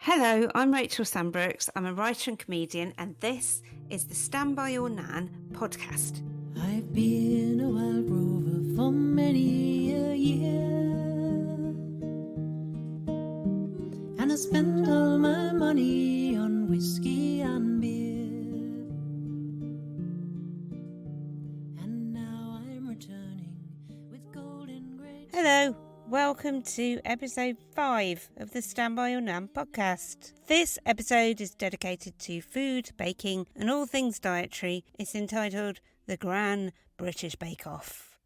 Hello, I'm Rachel Sambrooks. I'm a writer and comedian, and this is the Stand By Your Nan podcast. I've been a wild rover for many a year, and I spent all my money on whiskey and beer, and now I'm returning with golden great. Hello, welcome to episode 5 of the Stand By Your Nan podcast. This episode is dedicated to food, baking, and all things dietary. It's entitled The Gran British Bake Off.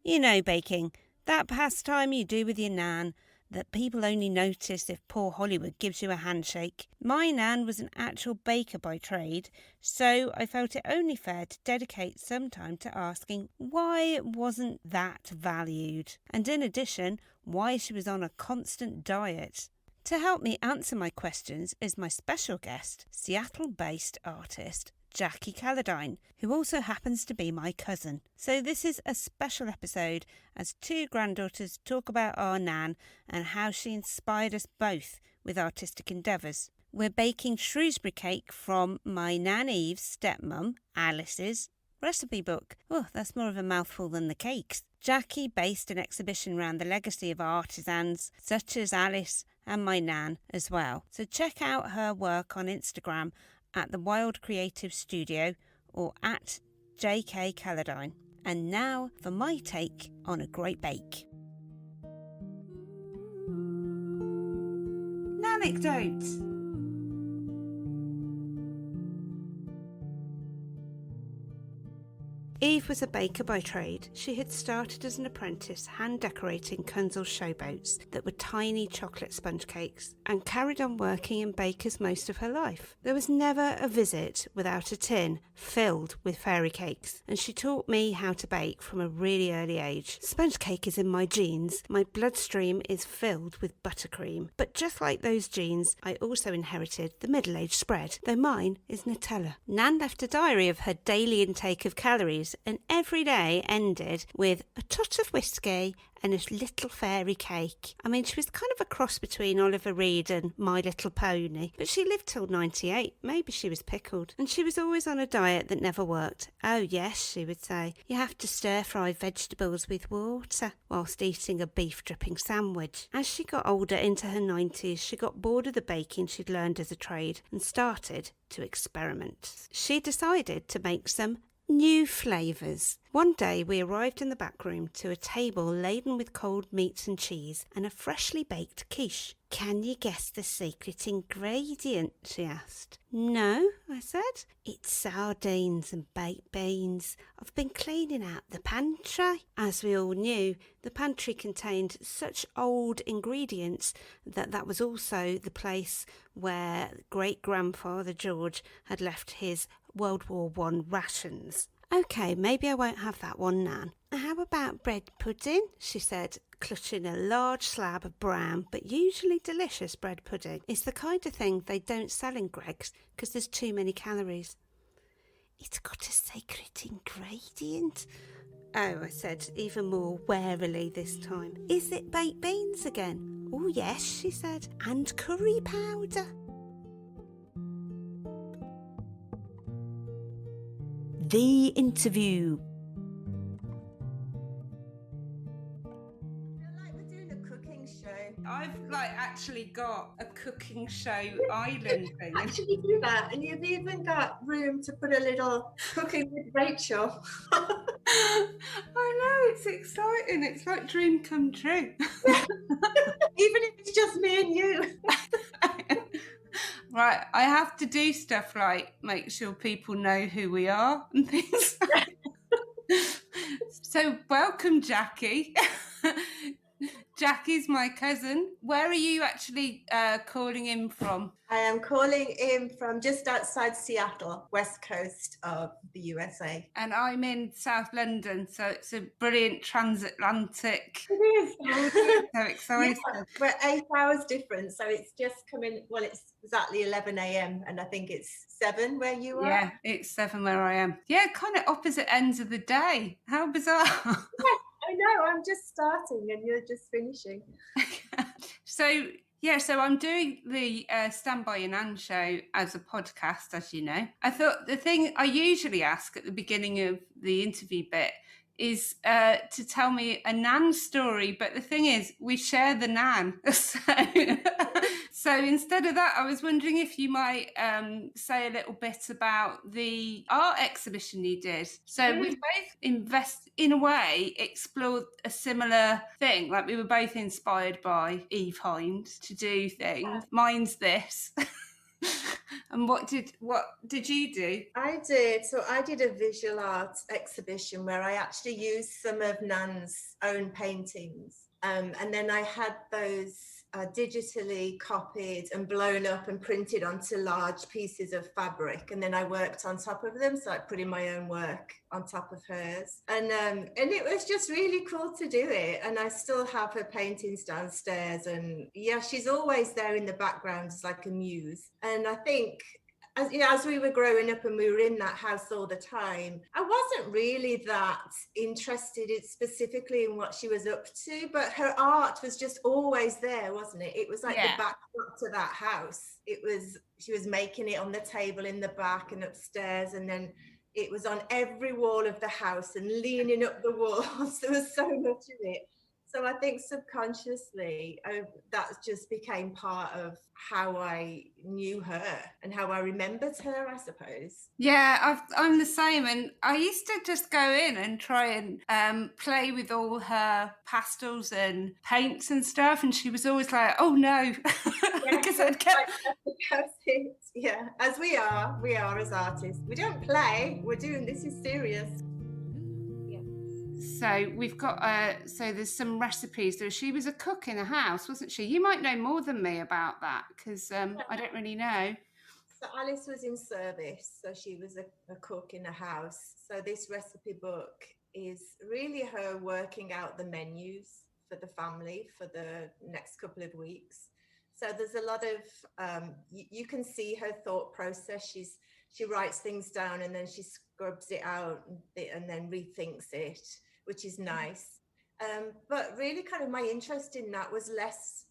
You know, baking, that pastime you do with your nan that people only notice if poor Hollywood gives you a handshake. My nan was an actual baker by trade, so I felt it only fair to dedicate some time to asking why it wasn't that valued, and in addition, why she was on a constant diet. To help me answer my questions is my special guest, Seattle-based artist Jacqui Calladine, who also happens to be my cousin. So this is a special episode as two granddaughters talk about our nan and how she inspired us both with artistic endeavours. We're baking Shrewsbury cake from my Nan Eve's stepmum, Alice's recipe book. Oh, that's more of a mouthful than the cakes. Jacqui based an exhibition around the legacy of artisans such as Alice and my nan as well. So check out her work on Instagram at the Wild Creative Studio or at Jacqui Calladine. And now for my take on a great bake. Anecdote. Eve was a baker by trade. She had started as an apprentice hand decorating Kunzel showboats that were tiny chocolate sponge cakes and carried on working in bakers most of her life. There was never a visit without a tin filled with fairy cakes, and she taught me how to bake from a really early age. Sponge cake is in my genes. My bloodstream is filled with buttercream. But just like those genes, I also inherited the middle-aged spread, though mine is Nutella. Nan left a diary of her daily intake of calories, and every day ended with a tot of whiskey and a little fairy cake. I mean, she was kind of a cross between Oliver Reed and My Little Pony, but she lived till 98. Maybe she was pickled. And she was always on a diet that never worked. Oh yes, she would say, you have to stir-fry vegetables with water whilst eating a beef dripping sandwich. As she got older, into her 90s, she got bored of the baking she'd learned as a trade and started to experiment. She decided to make some new flavours. One day we arrived in the back room to a table laden with cold meats and cheese and a freshly baked quiche. Can you guess the secret ingredient? She asked. No, I said. It's sardines and baked beans. I've been cleaning out the pantry. As we all knew, the pantry contained such old ingredients that was also the place where great-grandfather George had left his World War I rations. OK, maybe I won't have that one, Nan. How about bread pudding? She said, clutching a large slab of brown but usually delicious bread pudding. It's the kind of thing they don't sell in Greggs because there's too many calories. It's got a secret ingredient. Oh, I said, even more warily this time. Is it baked beans again? Oh yes, she said, and curry powder. The interview. We're doing a cooking show. I've actually got a cooking show island thing. Actually do that, and you've even got room to put a little cooking with Rachel. I know, it's exciting. It's like dream come true. Even if it's just me and you. Right, I have to do stuff like make sure people know who we are and things. So welcome, Jacqui. Jacqui's my cousin. Where are you actually calling in from? I am calling in from just outside Seattle, west coast of the USA. And I'm in South London, so it's a brilliant transatlantic. It is. So excited. Yeah, we're 8 hours different, so it's just coming, well, it's exactly 11 a.m. and I think it's 7 where you are. Yeah, it's 7 where I am. Yeah, kind of opposite ends of the day. How bizarre. Yeah, I know, I'm just starting and you're just finishing. So Yeah, so I'm doing the Stand By Your Nan show as a podcast, as you know. I thought the thing I usually ask at the beginning of the interview bit is to tell me a Nan story, but the thing is, we share the Nan. So instead of that, I was wondering if you might say a little bit about the art exhibition you did. So we've both in a way, explored a similar thing. Like we were both inspired by Eve Hind to do things. Mine's this. And what did you do? I did. So I did a visual art exhibition where I actually used some of Nan's own paintings. And then I had those digitally copied and blown up and printed onto large pieces of fabric. And then I worked on top of them. So I put in my own work on top of hers. And it was just really cool to do it. And I still have her paintings downstairs. And yeah, she's always there in the background as like a muse. And I think as we were growing up and we were in that house all the time, I wasn't really that interested specifically in what she was up to, but her art was just always there, wasn't it? It was like the backdrop to that house. She was making it on the table in the back and upstairs, and then it was on every wall of the house and leaning up the walls. There was so much of it. So I think subconsciously that just became part of how I knew her and how I remembered her, I suppose. Yeah, I'm the same. And I used to just go in and try and play with all her pastels and paints and stuff. And she was always like, oh no. Because I'd kept... Yeah, as we are as artists. We don't play, this is serious. So we've got, so there's some recipes. She was a cook in a house, wasn't she? You might know more than me about that because I don't really know. So Alice was in service, so she was a cook in a house. So this recipe book is really her working out the menus for the family for the next couple of weeks. So there's a lot of, you can see her thought process. She writes things down and then she scrubs it out and then rethinks it, which is nice. But really kind of my interest in that was less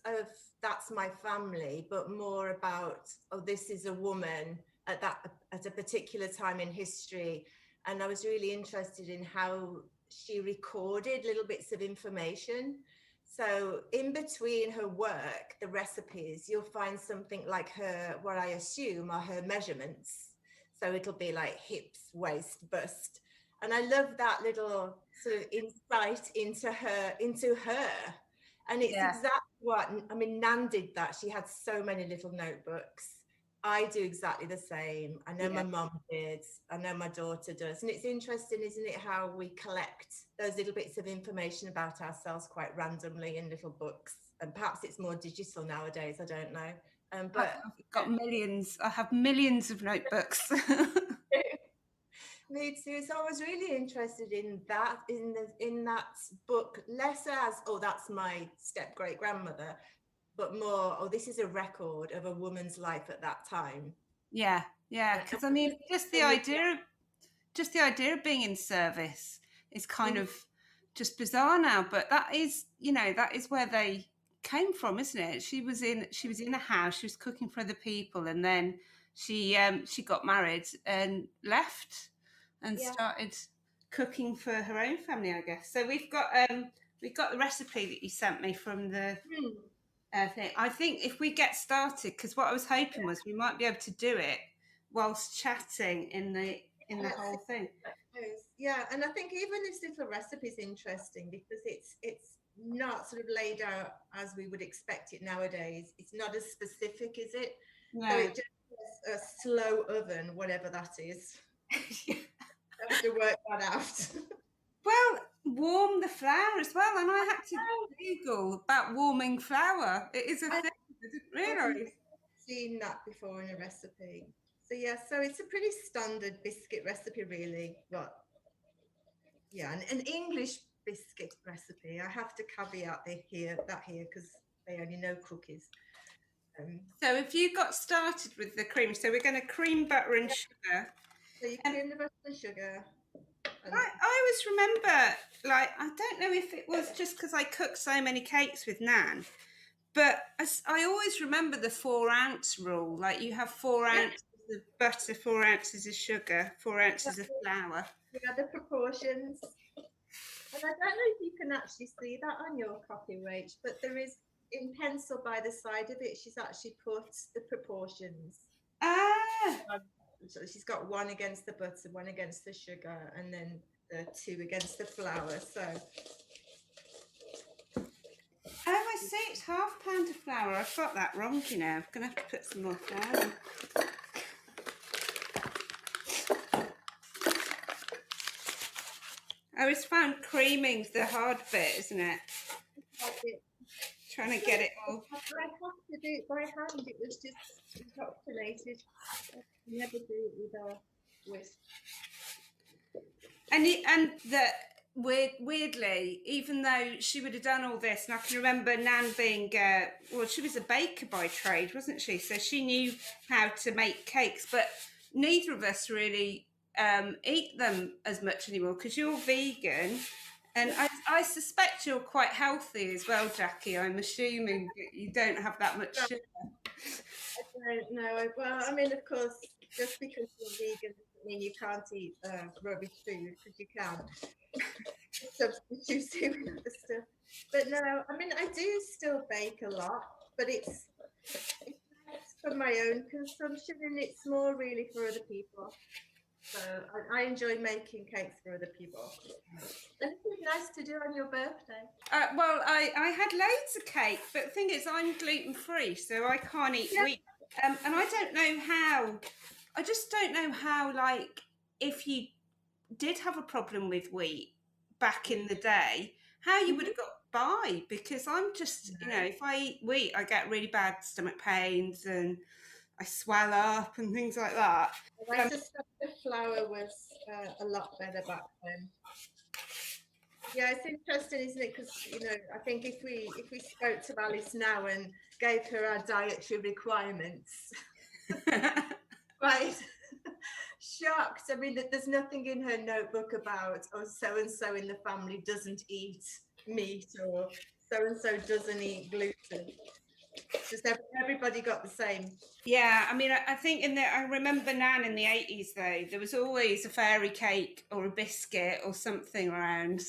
of that's my family, but more about, oh, this is a woman at a particular time in history. And I was really interested in how she recorded little bits of information. So in between her work, the recipes, you'll find something like what I assume are her measurements. So it'll be like hips, waist, bust. And I love that little sort of insight into her. And it's exactly what, I mean, Nan did that. She had so many little notebooks. I do exactly the same. I know my mum did. I know my daughter does. And it's interesting, isn't it, how we collect those little bits of information about ourselves quite randomly in little books. And perhaps it's more digital nowadays. I don't know. But I've got millions. I have millions of notebooks. Me too. So I was really interested in that, in that book, less as, oh, that's my step great grandmother, but more, oh, this is a record of a woman's life at that time. Yeah. Because I mean, just the idea of being in service is kind of just bizarre now. But that is where they came from, isn't it? She was in a house. She was cooking for other people, and then she got married and left. And started cooking for her own family, I guess. So we've got the recipe that you sent me from the thing. I think if we get started, because what I was hoping was we might be able to do it whilst chatting in the whole thing. Yeah, and I think even this little recipe is interesting because it's not sort of laid out as we would expect it nowadays. It's not as specific, is it? No. So it just has a slow oven, whatever that is. I have to work that out. Well, warm the flour as well, and I had to Google about warming flour. It is a thing. I didn't realise. I've seen that before in a recipe. So yeah, so it's a pretty standard biscuit recipe, really. But yeah, an English biscuit recipe. I have to caveat that here because they only know cookies. So if you got started with the cream, so we're going to cream, butter, and sugar. So you cream the butter and sugar. I always remember, like, I don't know if it was just because I cooked so many cakes with Nan, But I always remember the 4 ounce rule. Like you have 4 ounces of butter, 4 ounces of sugar, 4 ounces of flour. Yeah, the proportions. And I don't know if you can actually see that on your copy, Rach, but there is, in pencil by the side of it, she's actually put the proportions. So she's got 1 against the butter, 1 against the sugar, and then the 2 against the flour. So. Oh, I see. It's ½ pound of flour. I've got that wrong, you know. I'm going to have to put some more flour in. I always found creaming's the hard bit, isn't it? Trying to get it all. I have to do it by hand. It was just calculated. I never do it with a whisk. And that weirdly, even though she would have done all this, and I can remember Nan being, well, she was a baker by trade, wasn't she? So she knew how to make cakes, but neither of us really eat them as much anymore because you're vegan. And I suspect you're quite healthy as well, Jacqui. I'm assuming that you don't have that much sugar. I don't know. Well, I mean, of course, just because you're vegan doesn't mean you can't eat rubbish food, because you can. Substitute it with other stuff. But no, I mean, I do still bake a lot, but it's for my own consumption, and it's more really for other people. So I enjoy making cakes for other people. And it's nice to do on your birthday. Well, I had loads of cake, but the thing is, I'm gluten-free, so I can't eat wheat. And I don't know how, I just don't know how, like, if you did have a problem with wheat back in the day, how you would have got by, because I'm just, you know, if I eat wheat, I get really bad stomach pains and I swell up and things like that. I suspect the flour was a lot better back then. Yeah, it's interesting, isn't it? Because, you know, I think if we spoke to Alice now and gave her our dietary requirements, right, shocked. I mean, there's nothing in her notebook about, oh, so-and-so in the family doesn't eat meat, or so-and-so doesn't eat gluten. Just everybody got the same. Yeah, I mean, I think I remember Nan in the 80s, though, there was always a fairy cake or a biscuit or something around.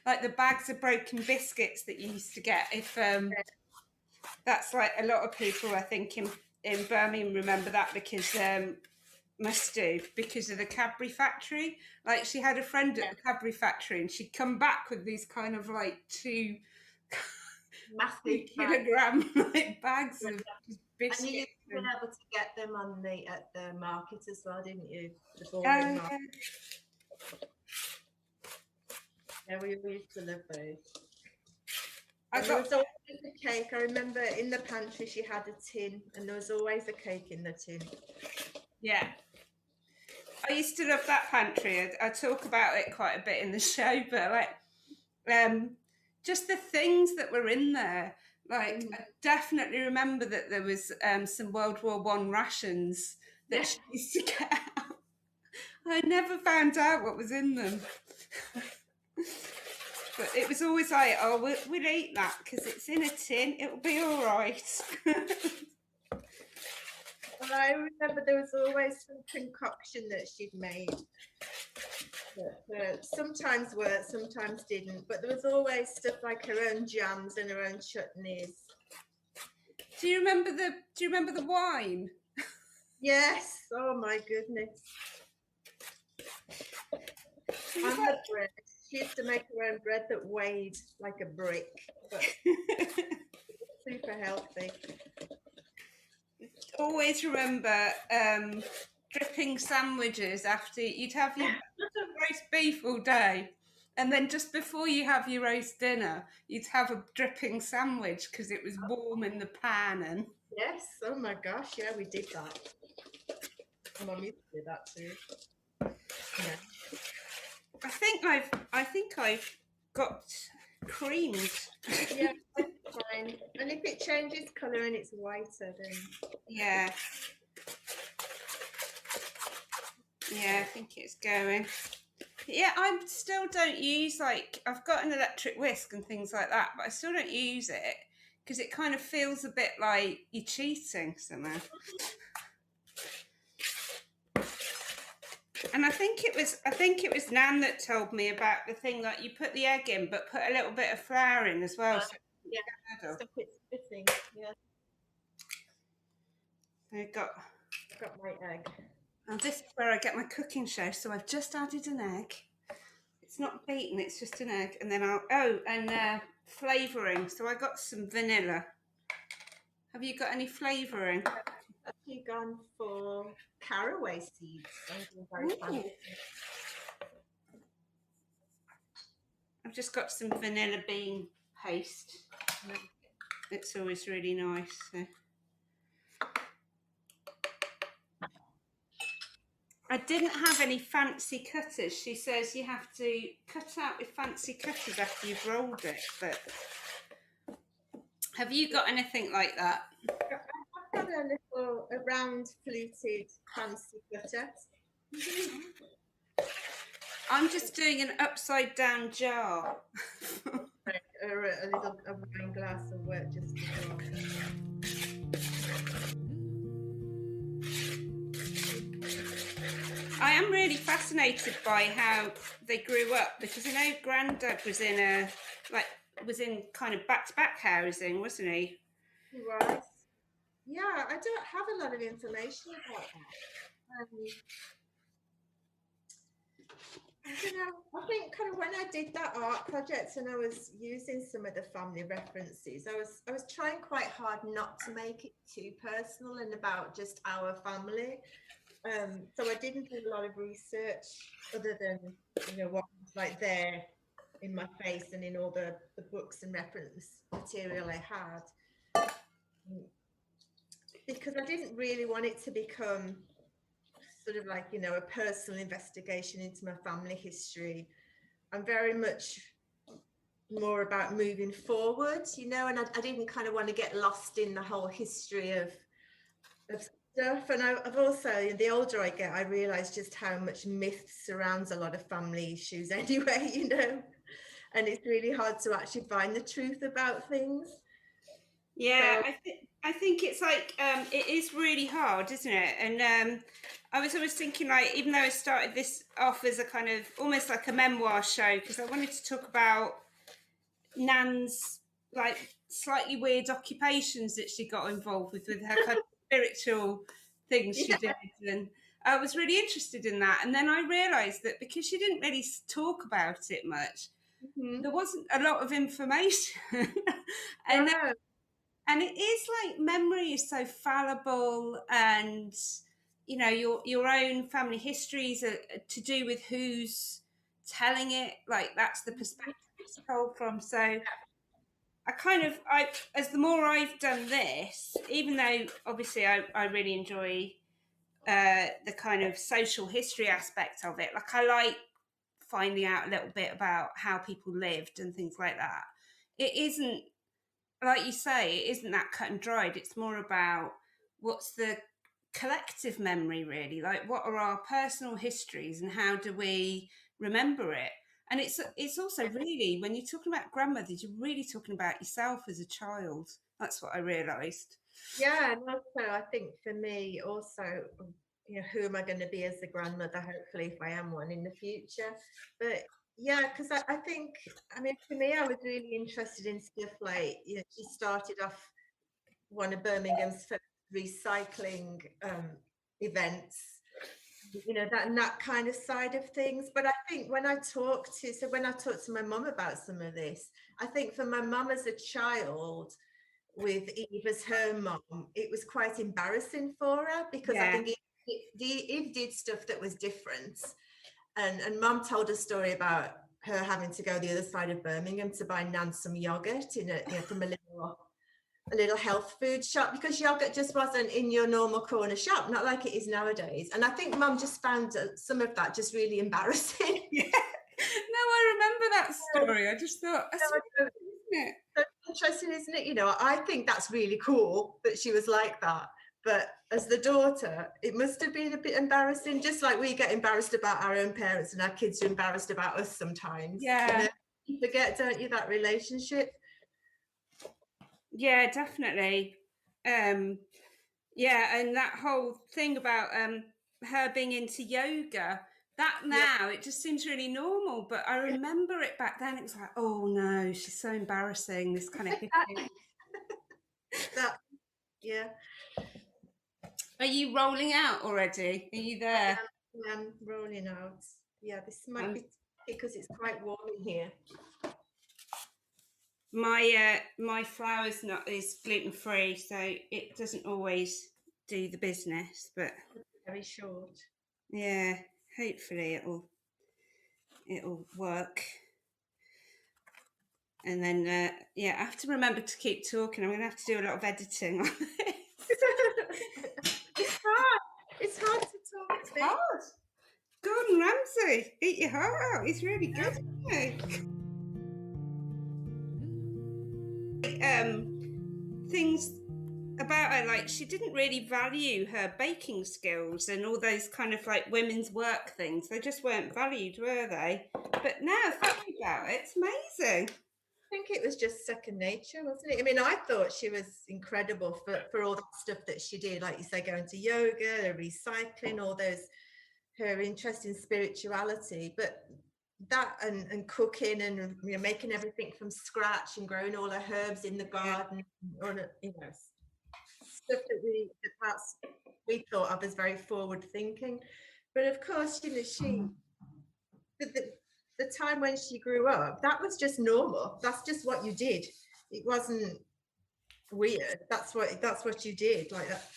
Like the bags of broken biscuits that you used to get. If that's like a lot of people, I think, in Birmingham remember that, because must do, because of the Cadbury factory. Like, she had a friend at the Cadbury factory, and she'd come back with these kind of like 2 massive kilogram like bags of biscuits. And you used to be able to get them at the market as well, didn't you? The boring market. Yeah, we used to love those. There was always a cake. I remember in the pantry she had a tin, and there was always a cake in the tin. Yeah. I used to love that pantry. I talk about it quite a bit in the show, but like just the things that were in there. Like, I definitely remember that there was some World War I rations that she used to get out. I never found out what was in them. But it was always like, oh, we'll eat that because it's in a tin. It'll be all right. Well, I remember there was always some concoction that she'd made. That sometimes worked, sometimes didn't. But there was always stuff like her own jams and her own chutneys. Do you remember the wine? Yes. Oh my goodness. And the bread. She used to make her own bread that weighed like a brick, but super healthy. Always remember dripping sandwiches after you'd have your roast beef all day, and then just before you have your roast dinner, you'd have a dripping sandwich because it was warm in the pan. And yes, oh my gosh, yeah, we did that. Mum used to do that too. Yeah. I think I've got creamed. Yeah, that's fine. And if it changes colour and it's whiter, then yeah, I think it's going. Yeah, I still don't use, like, I've got an electric whisk and things like that, but I still don't use it because it kind of feels a bit like you're cheating somehow. And I think it was Nan that told me about the thing that you put the egg in, but put a little bit of flour in as well. Yeah, stop it spitting. Yeah. I've got my egg. And this is where I get my cooking show. So I've just added an egg. It's not beaten, it's just an egg. And then flavouring. So I got some vanilla. Have you got any flavouring? I've actually gone for caraway seeds. I've just got some vanilla bean paste. It's always really nice. So. I didn't have any fancy cutters. She says you have to cut out with fancy cutters after you've rolled it. But have you got anything like that? I've got a round fluted fancy cutter. I'm just doing an upside down jar. a wine glass will work just as well. I am really fascinated by how they grew up, because I know Grandad was in kind of back-to-back housing, wasn't he? He was. Yeah, I don't have a lot of information about that. I don't know. I think kind of when I did that art project and I was using some of the family references, I was trying quite hard not to make it too personal and about just our family. So I didn't do a lot of research other than, what was like there in my face and in all the books and reference material I had. Because I didn't really want it to become sort of like, a personal investigation into my family history. I'm very much more about moving forward, and I didn't kind of want to get lost in the whole history of stuff. And I've also, the older I get, I realise just how much myth surrounds a lot of family issues anyway, and it's really hard to actually find the truth about things. Yeah, so, I think it's like, it is really hard, isn't it? And I was always thinking, like, even though I started this off as a kind of almost like a memoir show, because I wanted to talk about Nan's like slightly weird occupations that she got involved with her kind of spiritual things she did, and I was really interested in that. And then I realised that because she didn't really talk about it much, there wasn't a lot of information. And it is like memory is so fallible, and your own family histories are to do with who's telling it. Like that's the perspective it's told from. So as the more I've done this, even though obviously I really enjoy the kind of social history aspect of it, like I like finding out a little bit about how people lived and things like that. It isn't, like you say, it isn't that cut and dried. It's more about what's the collective memory, really, like what are our personal histories and how do we remember it. And it's also really, when you're talking about grandmothers, you're really talking about yourself as a child. That's what I realised. Yeah, and also I think for me also, who am I going to be as a grandmother, hopefully, if I am one in the future. But yeah, because I think, for me, I was really interested in stuff like, she started off one of Birmingham's first recycling events, that kind of side of things. But I think when I talked to my mum about some of this, I think for my mum as a child, with Eve as her mum, it was quite embarrassing for her, because I think Eve did stuff that was different. And Mum told a story about her having to go the other side of Birmingham to buy Nan some yogurt from a little health food shop, because yogurt just wasn't in your normal corner shop, not like it is nowadays. And I think Mum just found some of that just really embarrassing. Yeah. No, I remember that story. I just thought, isn't it? So interesting, isn't it? I think that's really cool that she was like that. But as the daughter, it must have been a bit embarrassing, just like we get embarrassed about our own parents and our kids are embarrassed about us sometimes. Yeah. You forget, don't you, that relationship? Yeah, definitely. Yeah, and that whole thing about her being into yoga, that Yeah. now it just seems really normal. But I remember it back then, it was like, oh no, she's so embarrassing, this kind of hippie. That, yeah. Are you rolling out already? Are you there? I am rolling out. Yeah, this might Um, be because it's quite warm in here. my flour's not is gluten free, so it doesn't always do the business. But Very short. yeah, hopefully it'll work. And then yeah, I have to remember to keep talking. I'm going to have to do a lot of editing on this. It's hard. It's hard to talk. It's hard. Gordon Ramsay, eat your heart out. He's really good, isn't he? Things about her, like she didn't really value her baking skills and all those kind of like women's work things. They just weren't valued, were they? But now thinking about it, it's amazing. I think it was just second nature, wasn't it? I mean, I thought she was incredible for all that stuff that she did, like you say, going to yoga, recycling, all those, her interest in spirituality. But that and cooking and making everything from scratch and growing all her herbs in the garden, or stuff that perhaps we thought of as very forward thinking. But of course, she the time when she grew up, that was just normal. That's just what you did. It wasn't weird. That's what you did, like that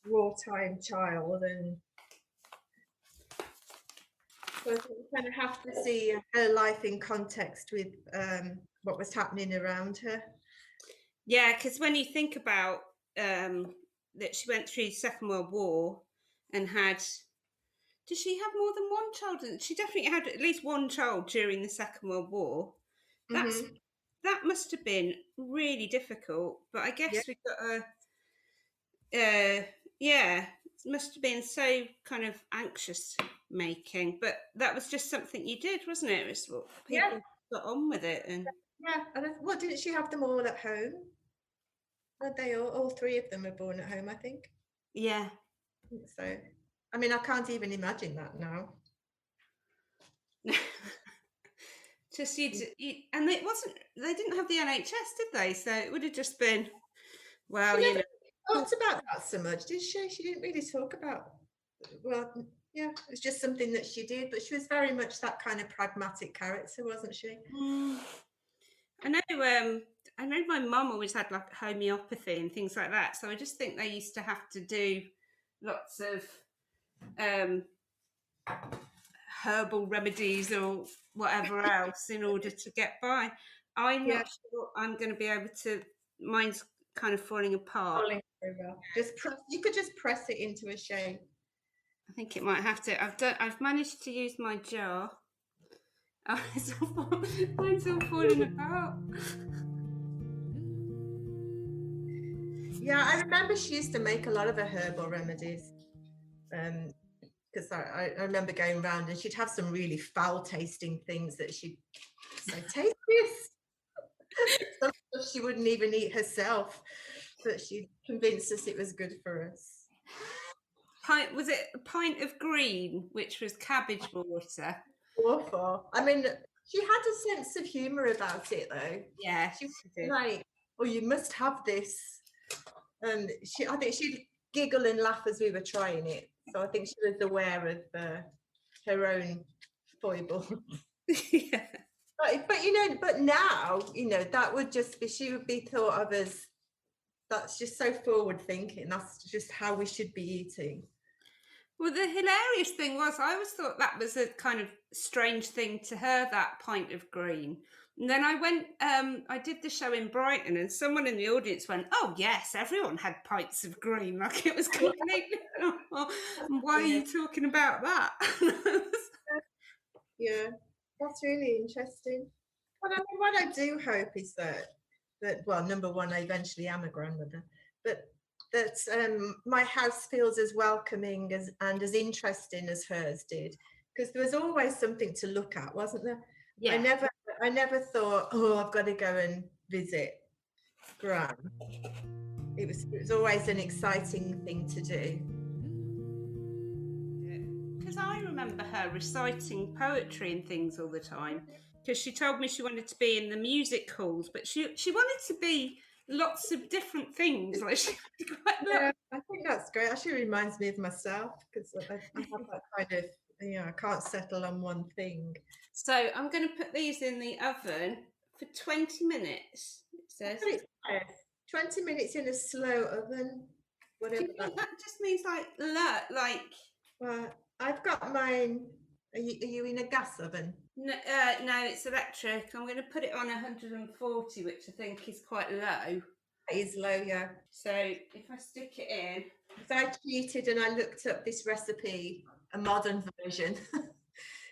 wartime child. And so I think you kind of have to see her life in context with what was happening around her. Yeah, because when you think about that she went through the Second World War and had, did she have more than one child? She definitely had at least one child during the Second World War. That's that must have been really difficult. But I guess we got yeah, it must have been so kind of anxious making. But that was just something you did, wasn't it? It was what people got on with it. And what, didn't she have them all at home? Weren't they all three of them were born at home, I think? Yeah. I think so. I mean, I can't even imagine that now. Just and it wasn't. They didn't have the NHS, did they? So it would have just been, well, She never talked about that so much, did she? She didn't really talk about. Well, yeah, it was just something that she did, but she was very much that kind of pragmatic character, wasn't she? I know. I know my mum always had like homeopathy and things like that. So I just think they used to have to do lots of herbal remedies or whatever else in order to get by. I'm not sure I'm going to be able to. Mine's kind of falling apart. You could just press it into a shape. I think it might have to. I've managed to use my jar. Oh, mine's all falling apart. Yeah, I remember she used to make a lot of her herbal remedies. Because I remember going around and she'd have some really foul tasting things that she'd say, taste this. Some stuff she wouldn't even eat herself, but she convinced us it was good for us. Was it a pint of green, which was cabbage water? Awful. I mean, she had a sense of humour about it, though. Yeah, she was like, "Oh, you must have this," and I think she'd giggle and laugh as we were trying it. So I think she was aware of her own foibles. Yeah. But now, that would just be, she would be thought of as, that's just so forward thinking. That's just how we should be eating. Well, the hilarious thing was, I always thought that was a kind of strange thing to her, that pint of green. And then I went, I did the show in Brighton, and someone in the audience went, "Oh yes, everyone had pints of green," like it was completely normal. Why are you talking about that? Yeah, that's really interesting. But I mean, what I do hope is that well, number one, I eventually am a grandmother, but that my house feels as welcoming and as interesting as hers did, because there was always something to look at, wasn't there? Yeah. I never thought, oh, I've got to go and visit. Gran. It was always an exciting thing to do. Because I remember her reciting poetry and things all the time. Because she told me she wanted to be in the music halls, but she wanted to be lots of different things. Like she Yeah, I think that's great. Actually reminds me of myself, because I have that kind of, I can't settle on one thing. So I'm going to put these in the oven for 20 minutes. It says. 20 minutes in a slow oven. Whatever that just means like. Well, I've got mine. Are you in a gas oven? No, it's electric. I'm going to put it on 140, which I think is quite low. It is low, yeah. So if I stick it in. So I cheated and I looked up this recipe, a modern version,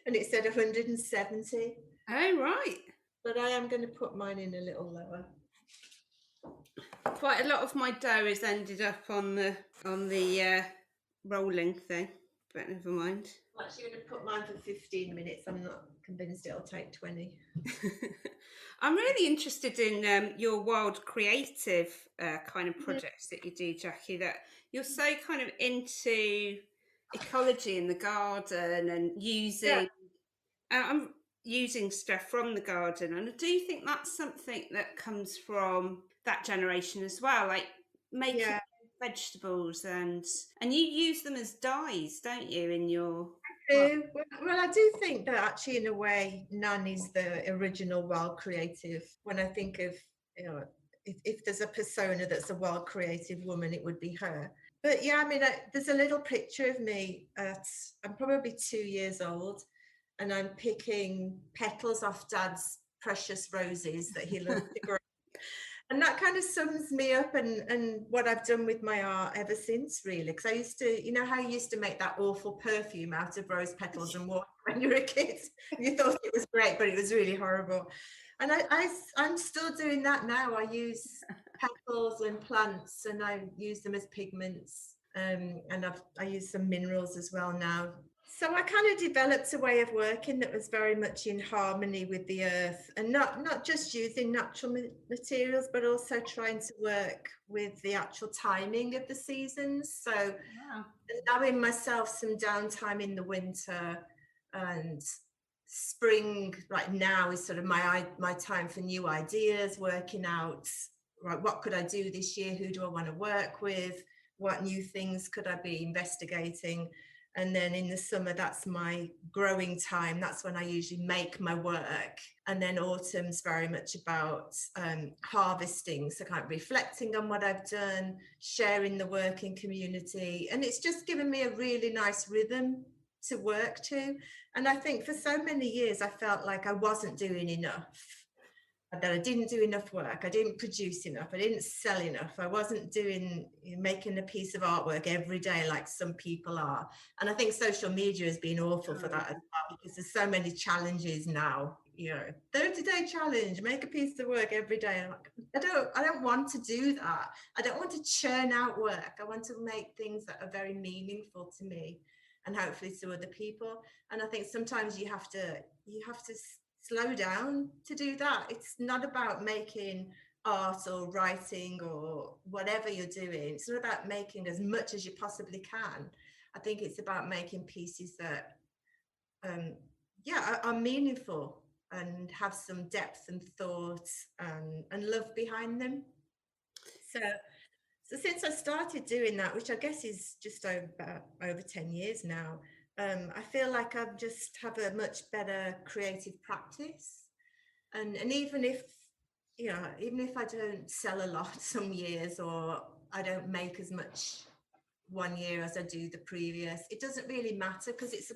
and it said 170. Oh, right. But I am going to put mine in a little lower. Quite a lot of my dough has ended up on the rolling thing, but never mind. I'm actually going to put mine for 15 minutes. I'm not convinced it'll take 20. I'm really interested in your wild creative kind of projects that you do, Jacqui, that you're so kind of into ecology in the garden and using using stuff from the garden, and I do think that's something that comes from that generation as well, like making vegetables, and you use them as dyes, don't you, in your... Well, I do think that actually in a way Nan is the original wild creative. When I think of, if there's a persona that's a wild creative woman, it would be her. But yeah, I mean, there's a little picture of me I'm probably 2 years old, and I'm picking petals off Dad's precious roses that he loved to grow. And that kind of sums me up and what I've done with my art ever since, really. Because I used to, how you used to make that awful perfume out of rose petals and water when you were a kid? You thought it was great, but it was really horrible. And I'm still doing that now. I use petals and plants, and I use them as pigments. And I use some minerals as well now. So I kind of developed a way of working that was very much in harmony with the earth, and not just using natural materials, but also trying to work with the actual timing of the seasons. So allowing myself some downtime in the winter, and spring right now is sort of my time for new ideas, working out, right, what could I do this year? Who do I want to work with? What new things could I be investigating? And then in the summer, that's my growing time. That's when I usually make my work. And then autumn's very much about harvesting. So kind of reflecting on what I've done, sharing the work in community. And it's just given me a really nice rhythm to work to. And I think for so many years, I felt like I wasn't doing enough, that I didn't do enough work, I didn't produce enough, I didn't sell enough, I wasn't making a piece of artwork every day like some people are. And I think social media has been awful for that as well, because there's so many challenges now, 30-day challenge, make a piece of work every day. I don't want to do that. I don't want to churn out work. I want to make things that are very meaningful to me and hopefully to other people. And I think sometimes you have to slow down to do that. It's not about making art or writing or whatever you're doing. It's not about making as much as you possibly can. I think it's about making pieces that are meaningful and have some depth and thought and love behind them. So since I started doing that, which I guess is just over 10 years now, I feel like I just have a much better creative practice, and even if I don't sell a lot some years, or I don't make as much one year as I do the previous, it doesn't really matter, because it's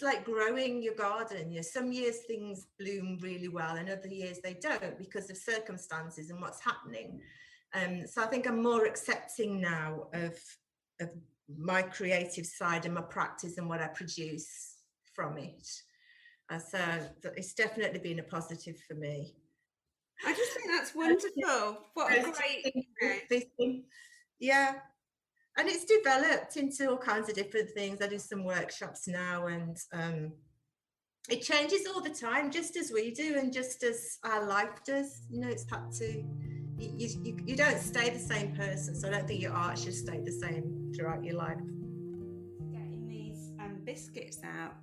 like growing your garden. Some years things bloom really well, and other years they don't, because of circumstances and what's happening. So I think I'm more accepting now of my creative side and my practice and what I produce from it. So it's definitely been a positive for me. I just think that's wonderful. What a great thing. Yeah. And it's developed into all kinds of different things. I do some workshops now, and it changes all the time, just as we do, and just as our life does. It's had to you don't stay the same person, so I don't think your art should stay the same throughout your life. Getting these biscuits out.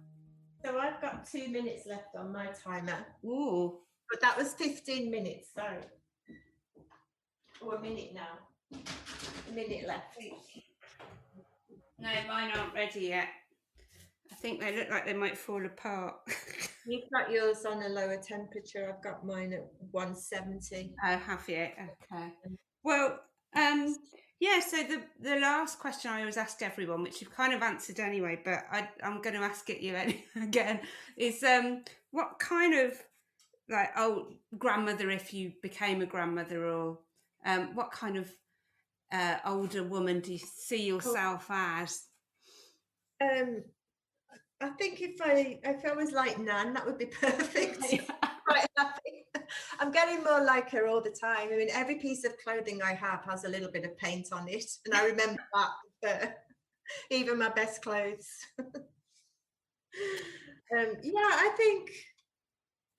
So I've got 2 minutes left on my timer. Ooh. But that was 15 minutes, so. Or a minute now. A minute left. No, mine aren't ready yet. I think they look like they might fall apart. You've got yours on a lower temperature. I've got mine at 170. Oh, have you? Okay. Well, yeah, so the last question I always ask everyone, which you've kind of answered anyway, but I'm going to ask it you again, is what kind of like old grandmother, if you became a grandmother, or what kind of older woman do you see yourself as? I think if I was like Nan, that would be perfect. Quite happy. I'm getting more like her all the time. I mean, every piece of clothing I have has a little bit of paint on it, and I remember that. Even my best clothes. Yeah, I think.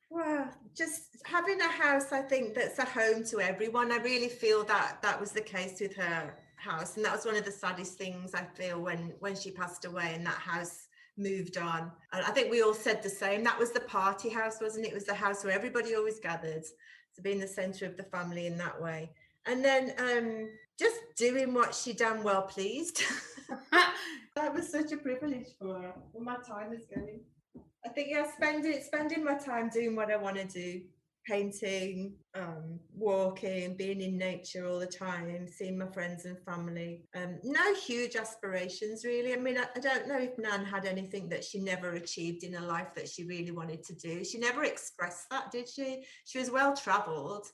Well, just having a house, I think that's a home to everyone. I really feel that that was the case with her house, and that was one of the saddest things I feel when she passed away and that house moved on. And I think we all said the same. That was the party house, wasn't it? It was the house where everybody always gathered, to be in the centre of the family in that way. And then just doing what she damn well pleased. That was such a privilege for her. Well, my time is going. I think, yeah, spending my time doing what I want to do, painting, walking, being in nature all the time, seeing my friends and family. No huge aspirations, really. I mean, I don't know if Nan had anything that she never achieved in her life that she really wanted to do. She never expressed that, did she? She was well travelled,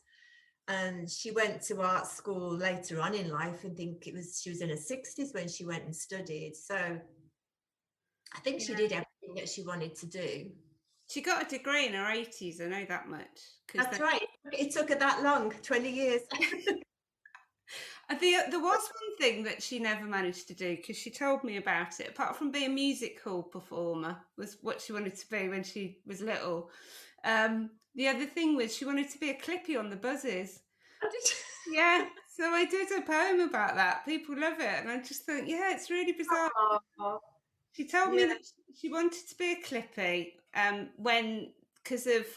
and she went to art school later on in life. And think she was in her 60s when she went and studied. So I think she did everything that she wanted to do. She got a degree in her 80s, I know that much. That's right. It took her that long, 20 years. There was one thing that she never managed to do, because she told me about it, apart from being a music hall performer, was what she wanted to be when she was little. The other thing was she wanted to be a clippy on the buses. Yeah, so I did a poem about that. People love it, and I just think, yeah, it's really bizarre. She told me that she wanted to be a clippy because of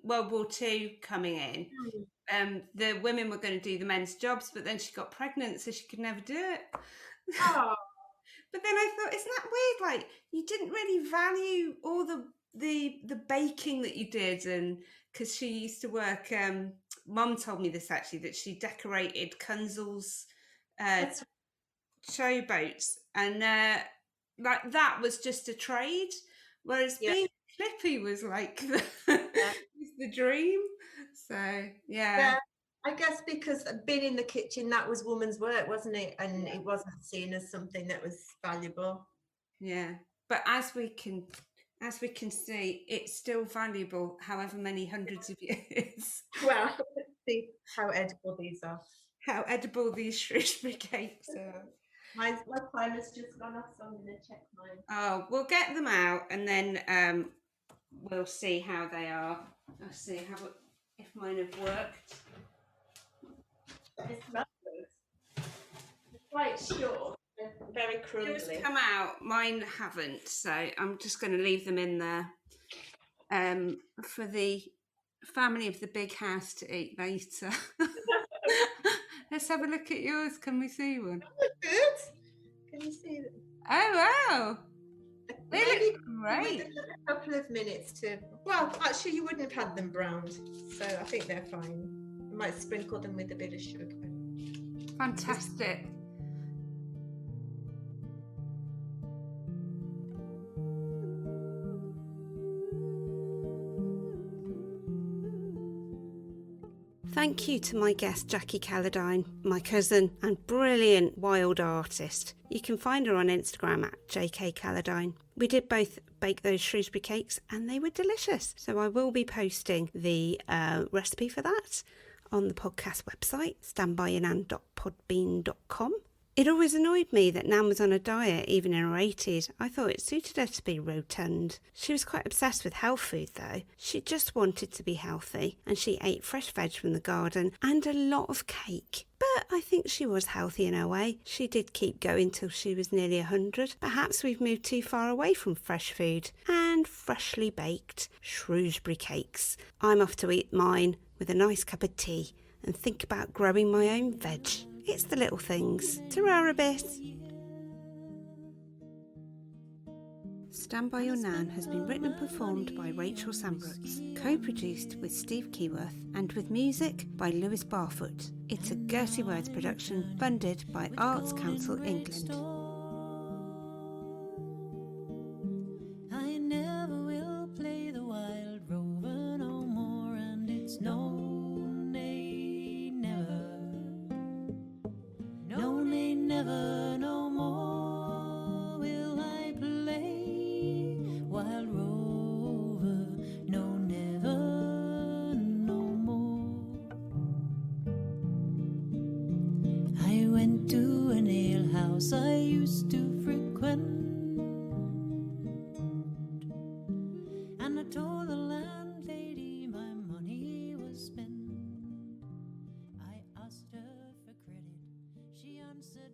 World War II coming in. The women were going to do the men's jobs, but then she got pregnant, so she could never do it. Oh. But then I thought, isn't that weird? Like, you didn't really value all the baking that you did, and because she used to work. Mum told me this actually, that she decorated Kunzel's showboats, and like that was just a trade, whereas being clippy was like the dream. So yeah, I guess because being in the kitchen, that was woman's work, wasn't it? And it wasn't seen as something that was valuable. Yeah, but as we can see, it's still valuable, however many hundreds of years. Well, let's see how edible these are. How edible these Shrewsbury cakes are. My time has just gone off, so I'm going to check mine. Oh, we'll get them out, and then we'll see how they are. I'll see if mine have worked. It smells good. It's quite short. Very crumbly. Yours come out, mine haven't, so I'm just going to leave them in there for the family of the big house to eat later. Let's have a look at yours. Can we see one? Oh, good. Can you see them? Oh, wow. They look great. A couple of minutes to... Well, actually, you wouldn't have had them browned, so I think they're fine. I might sprinkle them with a bit of sugar. Fantastic. Thank you to my guest Jacqui Calladine, my cousin and brilliant wild artist. You can find her on Instagram at Jacqui Calladine. We did both bake those Shrewsbury cakes and they were delicious. So I will be posting the recipe for that on the podcast website, standbyyournan.podbean.com. It always annoyed me that Nan was on a diet, even in her 80s. I thought it suited her to be rotund. She was quite obsessed with health food, though. She just wanted to be healthy, and she ate fresh veg from the garden and a lot of cake. But I think she was healthy in her way. She did keep going till she was nearly 100. Perhaps we've moved too far away from fresh food and freshly baked Shrewsbury cakes. I'm off to eat mine with a nice cup of tea and think about growing my own veg. It's the little things. Ta-ra, Abyss. Stand By Your Nan has been written and performed by Rachel Sambrooks, co-produced with Steve Keyworth, and with music by Lewis Barfoot. It's a Gertie Words production funded by Arts Council England. I never will play the wild rover no more, and it's no, nay, never. No, nay, never, no more will I play wild rover. No, never, no more. I went to an ale house I used to frequent, and I told the landlady my money was spent. I asked her for credit, she answered